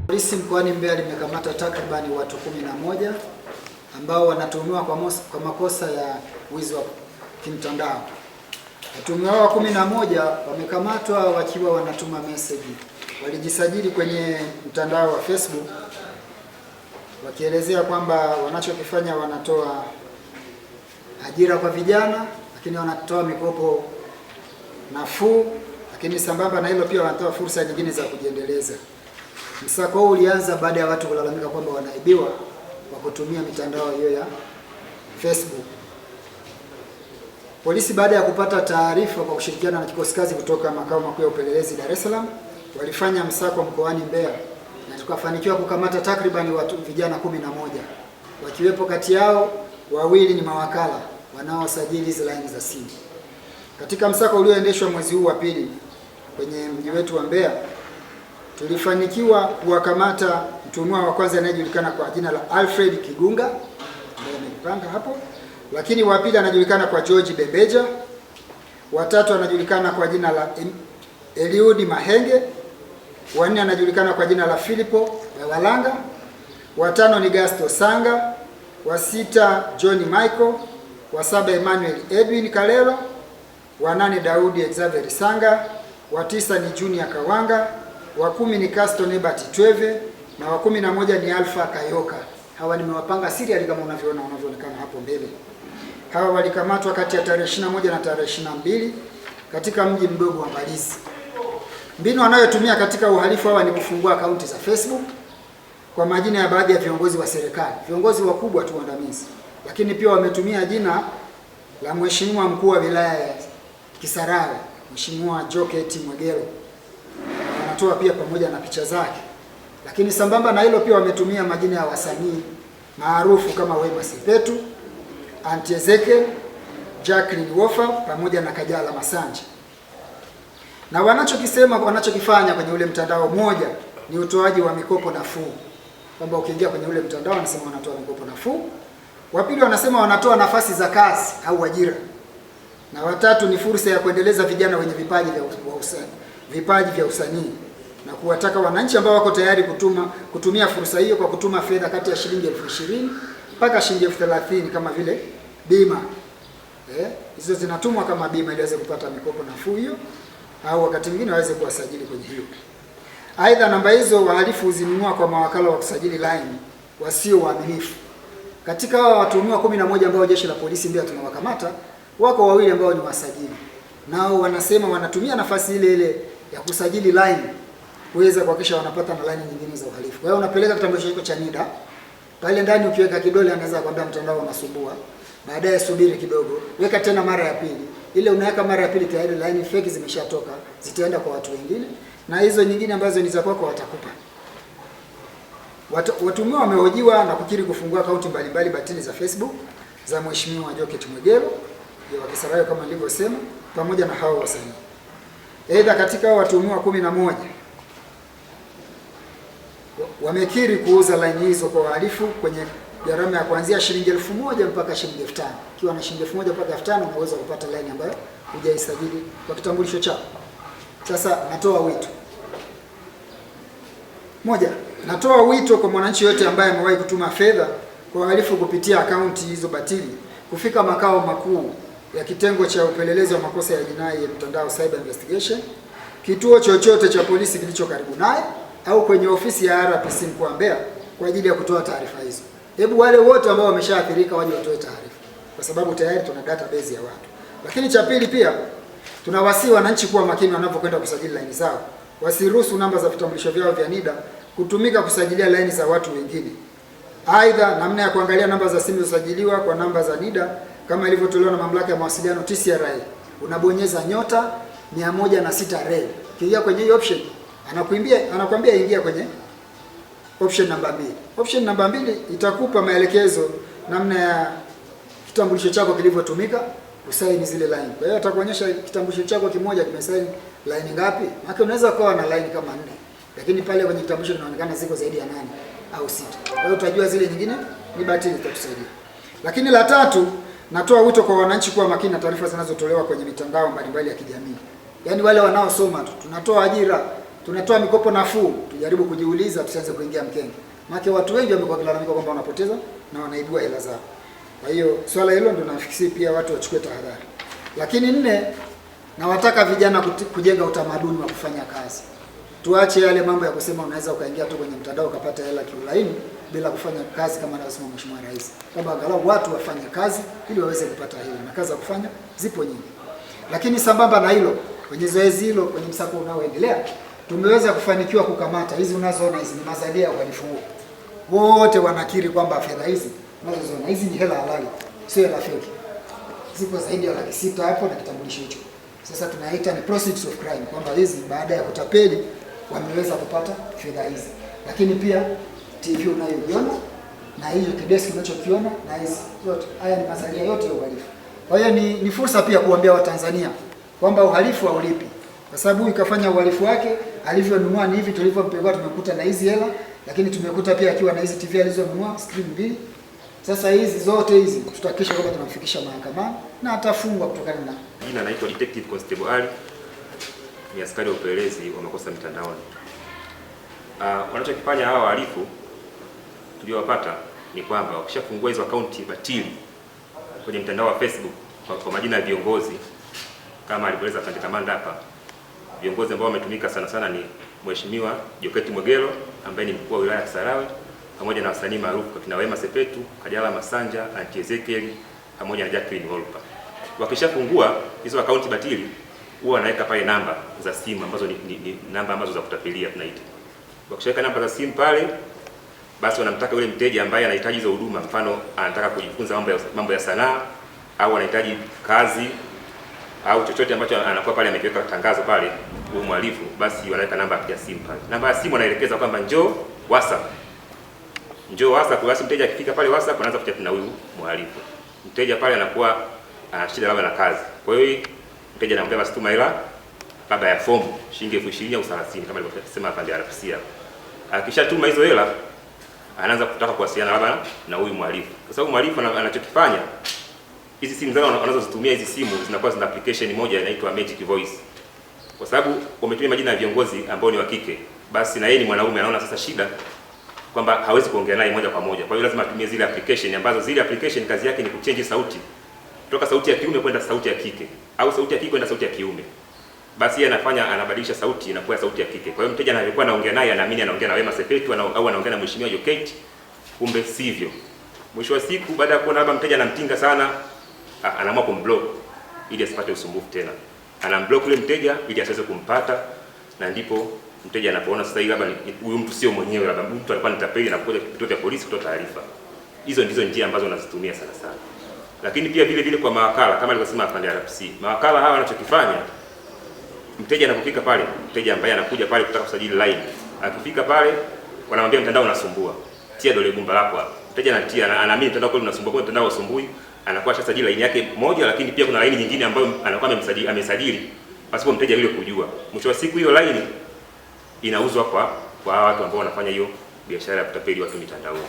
Polisi mkoani Mbeya limekamata takribani watu 11 ambao wanatuhumiwa kwa makosa ya wizi wa kimtandao. Watuhumiwa hao 11 wamekamatwa wakiwa wanatuma message. Walijisajili kwenye mtandao wa Facebook wakielezea kwamba wanachokifanya wanatoa ajira kwa vijana, lakini wanatoa mikopo nafuu, lakini sambamba na hilo pia wanatoa fursa nyingine za kujiendeleza. Msako huu ulianza baada ya watu kulalamika kwamba wanaibiwa kwa kutumia mitandao hiyo ya Facebook. Polisi baada ya kupata taarifa kwa kushirikiana na kikosi kazi kutoka makao makuu ya upelelezi Dar es Salaam walifanya msako mkoani Mbeya na tukafanikiwa kukamata takribani watu vijana 11, wakiwepo kati yao wawili ni mawakala wanaosajili hizo laini za simu. Katika msako ulioendeshwa mwezi huu wa pili kwenye mji wetu wa Mbeya, tulifanikiwa kuwakamata mtuhumiwa wa kwanza anayejulikana kwa jina la Alfred Kigunga ambaye amepanga hapo, lakini wa pili anajulikana kwa George Bebeja, watatu anajulikana kwa jina la Eliudi Mahenge, wa nne anajulikana kwa jina la Filipo Walanga, watano ni Gasto Sanga, wa sita John Michael, wa saba Emmanuel Edwin Kalelo, wa nane Daudi Xavier Sanga, wa tisa ni Junior Kawanga, wa 10 ni Caston Ebert Tweve na wa 11 ni Alpha Kayoka. Hawa nimewapanga serial kama unavyoonekana hapo mbele. Hawa walikamatwa kati ya tarehe 21 na tarehe 22 katika mji mdogo wa Mbalizi. Mbinu wanayotumia katika uhalifu hawa ni kufungua akaunti za Facebook kwa majina ya baadhi ya viongozi wa serikali, viongozi wakubwa tu waandamizi, lakini pia wametumia jina la mheshimiwa mkuu wa wilaya ya Kisarawe, Mheshimiwa Joketi Mwegelo. Wanatoa pia pamoja na picha zake. Lakini sambamba na hilo pia wametumia majina ya wasanii maarufu kama Wema Sepetu, Aunty Ezekiel, Jacqueline Wofa pamoja na Kajala Masanja. Na wanachokifanya kwenye ule mtandao moja ni utoaji wa mikopo nafuu. Kwamba ukiingia kwenye ule mtandao wanasema wanatoa mikopo nafuu. Wa pili wanasema wanatoa nafasi za kazi au ajira. Na watatu ni fursa ya kuendeleza vijana wenye vipaji vya usanii na kuwataka wananchi ambao wako tayari kutumia fursa hiyo kwa kutuma fedha kati ya shilingi 20,000 mpaka shilingi 30,000 kama vile bima. Hizo zinatumwa kama bima ili waweze kupata mikopo nafuu hiyo au wakati mwingine waweze kuwasajili kwenye hiyo. Aidha, namba hizo wahalifu huzinunua kwa mawakala wa kusajili line wasio waaminifu. Katika hao watuhumiwa 11 ambao jeshi la polisi ndio tunawakamata, wako wawili ambao ni wasajili. Nao wanasema wanatumia nafasi ile ile ya kusajili line kuweza kuhakikisha wanapata na line nyingine za uhalifu. Kwa hiyo unapeleka kitambulisho chako cha NIDA, pale ndani ukiweka kidole anaweza kwambia mtandao unasumbua. Baadaye subiri kidogo, weka tena mara ya pili. Ile unaweka mara ya pili tayari line fake zimeshatoka, zitaenda kwa watu wengine na hizo nyingine ambazo ni za kwako watakupa. Watuhumiwa wamehojiwa na kukiri kufungua akaunti mbalimbali batili za Facebook za Mheshimiwa Joketi Mwegelo wa Kisarawe kama nilivyosema, pamoja na hao wasanii. Aidha, katika watuhumiwa 11 wamekiri kuuza line hizo kwa wahalifu kwenye gharama ya kuanzia shilingi 1,000 mpaka shilingi 5,000. Ikiwa na shilingi 1,000 mpaka 5,000 unaweza kupata line ambayo hujaisajili kwa kitambulisho chako. Sasa natoa wito. Moja, natoa wito kwa mwananchi yote ambaye amewahi kutuma fedha kwa wahalifu kupitia akaunti hizo batili kufika makao makuu ya kitengo cha upelelezi wa makosa ya jinai ya mtandao Cyber Investigation, kituo chochote cha polisi kilicho karibu naye au kwenye ofisi ya RPC mkoa wa Mbeya kwa ajili ya kutoa taarifa hizo. Hebu wale wote ambao wameshaathirika waje watoe taarifa, kwa sababu tayari tuna database ya watu. Lakini cha pili pia tunawasihi wananchi kuwa makini wanapokwenda kusajili line zao. Wasiruhusu namba za vitambulisho vyao vya NIDA kutumika kusajilia line za watu wengine. Aidha, namna ya kuangalia namba za simu zilizosajiliwa kwa namba za NIDA kama ilivyotolewa na mamlaka ya mawasiliano TCRA, unabonyeza *106#. Kiingia kwenye hii option, anakuambia ingia kwenye option namba 2. Option namba 2 itakupa maelekezo namna ya kitambulisho chako kilivyotumika kusaini zile line. Kwa hiyo atakuonyesha kitambulisho chako kimoja kimesaini line ngapi. Maana unaweza kuwa na line kama 4, lakini pale kwenye kitambulisho inaonekana ziko zaidi ya 8 au 6. Kwa hiyo utajua zile nyingine ni batili, zitakusaidia. Lakini la tatu, natoa wito kwa wananchi kuwa makini na taarifa zinazotolewa kwenye mitandao mbalimbali ya kijamii. Yaani wale wanaosoma tu, tunatoa ajira, tunatoa mikopo nafuu, tujaribu kujiuliza, tusianze kuingia mkenge. Maana watu wengi wamekuwa kilalamika kwamba wanapoteza na wanaibua hela zao. Kwa hiyo swala hilo ndio nafikiri pia watu wachukue tahadhari. Lakini 4, nawataka vijana kujenga utamaduni wa kufanya kazi. Tuache yale mambo ya kusema unaweza ukaingia tu kwenye mtandao ukapata hela kiulaini bila kufanya kazi kama anasema Mheshimiwa Rais. Kwamba angalau watu wafanye kazi ili waweze kupata hela, na kazi za kufanya zipo nyingi. Lakini sambamba na hilo, kwenye zoezi hilo, kwenye msako unaoendelea, tumeweza kufanikiwa kukamata hizi unazoona, hizi ni mazalia ya uhalifu huo. Wote wanakiri kwamba fedha hizi unazoziona hizi ni hela halali, sio hela feki. Ziko zaidi ya Laki 6 hapo na kitambulisho hicho. Sasa tunaita ni proceeds of crime, kwamba hizi baada ya kutapeli wameweza kupata fedha hizi. Lakini pia TV unayoiona na hiyo kideski unachokiona na hizi yote, haya ni mazalia yote ya uhalifu. Kwa hiyo ni fursa pia kuambia Watanzania kwamba uhalifu haulipi. Kwa sababu huyu kafanya uhalifu wake, alivyonunua ni hivi tulivyompeleka, tumekuta na hizi hela, lakini tumekuta pia akiwa na hizi TV alizonunua screen 2. Sasa hizi zote hizi tutahakikisha kwamba tunamfikisha mahakamani na atafungwa kutokana na. Jina naitwa Detective Constable Ali, ni askari wa upelelezi wa makosa mitandaoni. Wanachokifanya hawa wahalifu tuliowapata ni kwamba wakishafungua hizo akaunti batili kwenye mtandao wa Facebook kwa majina ya viongozi kama alivyoeleza afande kamanda hapa. Viongozi ambao wametumika sana sana ni Mheshimiwa Joketi Mwegelo ambaye ni mkuu wa wilaya ya Kisarawe, pamoja na wasanii maarufu kina Wema Sepetu, Kajala Masanja, Auntie Ezekiel pamoja na Jacqueline Wolper. Wakishafungua hizo akaunti batili, huwa wanaweka pale namba za simu ambazo ni namba ambazo za kutapilia tunaita. Wakishaweka namba za simu pale, basi wanamtaka yule mteja ambaye anahitaji hizo huduma, mfano anataka kujifunza mambo ya sanaa au anahitaji kazi au chochote ambacho anakuwa pale amekiweka tangazo pale huyo mhalifu, basi wanaweka namba ya simu pale. Namba ya simu anaelekeza kwamba njoo WhatsApp. Njoo WhatsApp, basi mteja akifika pale WhatsApp anaanza kuchat na huyu mhalifu. Mteja pale anakuwa ana shida labda na kazi. Kwa hiyo mteja anamwambia basi tuma hela labda ya fomu shilingi 20,000 au 30 kama alivyosema afande RPC hapo. Akishatuma hizo hela anaanza kutaka kuwasiliana labda na huyu mhalifu. Kwa sababu mhalifu anachokifanya, hizi simu zao wanazozitumia, hizi simu zinakuwa zina application moja inaitwa Magic Voice. Kwa sababu wametumia majina ya viongozi ambao ni wa kike, basi na yeye ni mwanaume, anaona sasa shida kwamba hawezi kuongea naye moja kwa moja. Kwa hiyo lazima atumie zile application ambazo zile application kazi yake ni kuchange sauti kutoka sauti ya kiume kwenda sauti ya kike au sauti ya kike kwenda sauti ya kiume. Basi yeye anabadilisha sauti inakuwa sauti ya kike. Kwa hiyo mteja anapokuwa anaongea naye anaamini anaongea na Wema Sepetu au anaongea na Mheshimiwa Joketi, kumbe sivyo. Mwisho wa siku, baada ya kuona labda mteja anamtinga sana, anaamua kumblock ili asipate usumbufu tena. Anamblock yule mteja ili asiweze kumpata, na ndipo mteja anapoona sasa hivi labda huyu mtu sio mwenyewe, labda mtu alikuwa ni tapeli na kuja kituo cha polisi kutoa taarifa. Hizo ndizo njia ambazo wanazitumia sana sana. Lakini pia vile vile kwa mawakala kama alivyosema afande RPC. Mawakala hawa wanachokifanya, mteja anapofika pale, mteja ambaye anakuja pale kutaka kusajili line, akifika pale wanamwambia mtandao unasumbua. Tia dole gumba lako hapo. Mteja anatia, anaamini mtandao kweli unasumbua, kwa mtandao usumbui, anakuwa shasajili line yake moja, lakini pia kuna line nyingine ambayo anakuwa amesajili pasipo mteja yule kujua. Mwisho wa siku hiyo line inauzwa kwa watu ambao wanafanya hiyo biashara ya kutapeli watu mitandaoni.